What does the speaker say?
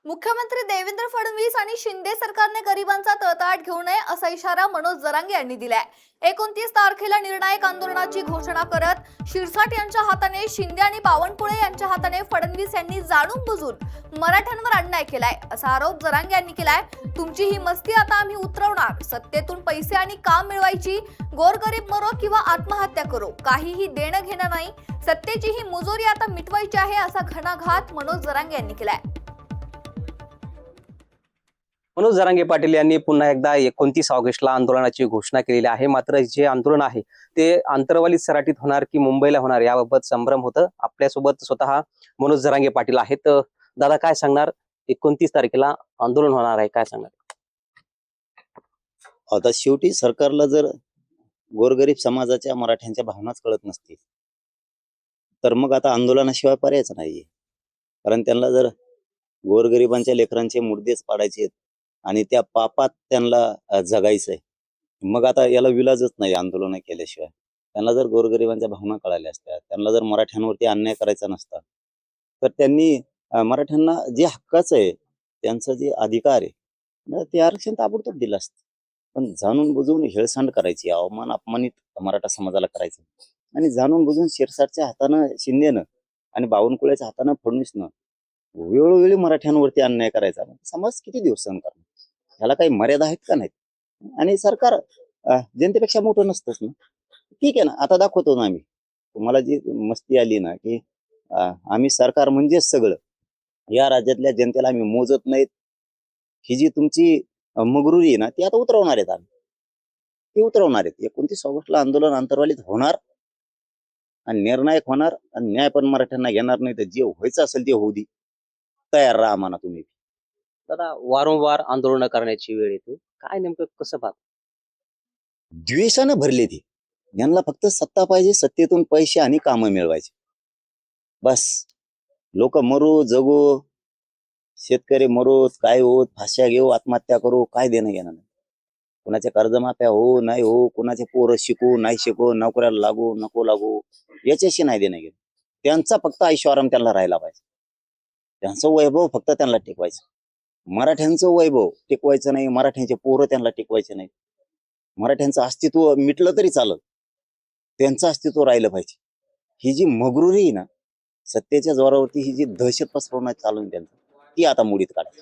मुख्यमंत्री देवेंद्र फडणवीस आणि शिंदे सरकारने गरिबांचा तळतळाट घेऊ नये असा इशारा मनोज जरांगे यांनी दिलाय। 29 तारखेला निर्णायक आंदोलनाची घोषणा करत शिरसाट यांच्या हाताने शिंदे आणि बावनकुळे यांच्या हाताने फडणवीस यांनी जाणून बुजून मराठ्यांवर अन्याय केलाय असा आरोप जरांगे यांनी केलाय। तुमची ही मस्ती आता आम्ही उतरवणार। सत्तेतून पैसे आणि काम मिळवायची, गोरगरीब मरो किंवा आत्महत्या करो, काहीही देणं घेणं नाही। सत्तेची ही मुजोरी आता मिटवायची आहे असा घणाघात मनोज जरांगे यांनी केलाय। मनोज जरांगे पाटील यांनी पुन्हा एकदा 29 ऑगस्टला आंदोलनाची घोषणा केलेली आहे। मात्र जे आंदोलन आहे ते आंतरवाली सराटीत होणार की मुंबईला होणार याबाबत संभ्रम होतं। आपल्यासोबत स्वतः मनोज जरांगे पाटील आहेत। दादा काय सांगणार, 29 तारखेला आंदोलन होणार आहे, काय सांगणार? आता शेवटी सरकारला जर गोरगरीब समाजाच्या मराठ्यांच्या भावनाच कळत नसतील तर मग आता आंदोलनाशिवाय पर्यायच नाहीये। कारण त्यांना जर गोरगरिबांच्या लेकरांचे मुर्देच पाडायचे आणि त्या पापात त्यांना जगायचंय, मग आता याला विलाजच नाही आंदोलन केल्याशिवाय। त्यांना जर गोरगरिबांच्या भावना कळाल्या असत्या, त्यांना जर मराठ्यांवरती अन्याय करायचा नसता तर त्यांनी मराठ्यांना जे हक्काचं आहे, त्यांचं जे अधिकार आहे ते आरक्षण ताबडतोब दिलं असतं। पण जाणून बुजून हेळसांड करायची, अपमानित मराठा समाजाला करायचं आणि जाणून बुजून शिरसाटच्या हातानं शिंदेनं आणि बावनकुळेच्या हातानं फडणवीसनं वेळोवेळी मराठ्यांवरती अन्याय करायचा। समाज किती दिवस सहन करणार? ह्याला काही मर्यादा आहेत का नाहीत? आणि सरकार जनतेपेक्षा मोठं नसतंच ना। ठीक आहे ना, आता दाखवतो ना आम्ही तुम्हाला जी मस्ती आली ना की आम्ही सरकार म्हणजेच सगळं, या राज्यातल्या जनतेला आम्ही मोजत नाहीत, ही जी तुमची मगरुरी आहे ना ती आता उतरवणार आहेत आम्ही, ती उतरवणार आहेत। 29 ऑगस्टला आंदोलन आंतरवालीत होणार आणि निर्णायक होणार आणि न्याय पण मराठ्यांना घेणार नाही। तर जे व्हायचं असेल ते होऊ दे, तयार राहा म्हणा तुम्ही। दादा वारंवार आंदोलन करण्याची वेळ येते, काय नेमकं कसं पाहता? द्वेषानं भरले ते, यांना फक्त सत्ता पाहिजे, सत्तेतून पैसे आणि कामं मिळवायचे बस। लोक मरो जगो, शेतकरी मरो, काय होत, फाश्या घेऊ, आत्महत्या करू, काय देणं घेणं नाही। कुणाच्या कर्जमाफ्या हो नाही हो, कुणाचे पोरं शिकू नाही शिकू, नोकऱ्याला लागू नको लागू, याच्याशी नाही देणं घेणं। त्यांचा फक्त ऐशोआराम त्यांना राहायला पाहिजे, त्यांचं वैभव फक्त त्यांना टिकवायचं। मराठ्यांचं वैभव टिकवायचं नाही, मराठ्यांचे पोरं त्यांना टिकवायचे नाही। मराठ्यांचं अस्तित्व मिटलं तरी चालत, त्यांचं अस्तित्व राहिलं पाहिजे। ही जी मगरुरी आहे ना, सत्तेच्या जोरावरती ही जी दहशत पसरवण्यात चालू त्यांचं, ती आता मोडीत काढायची।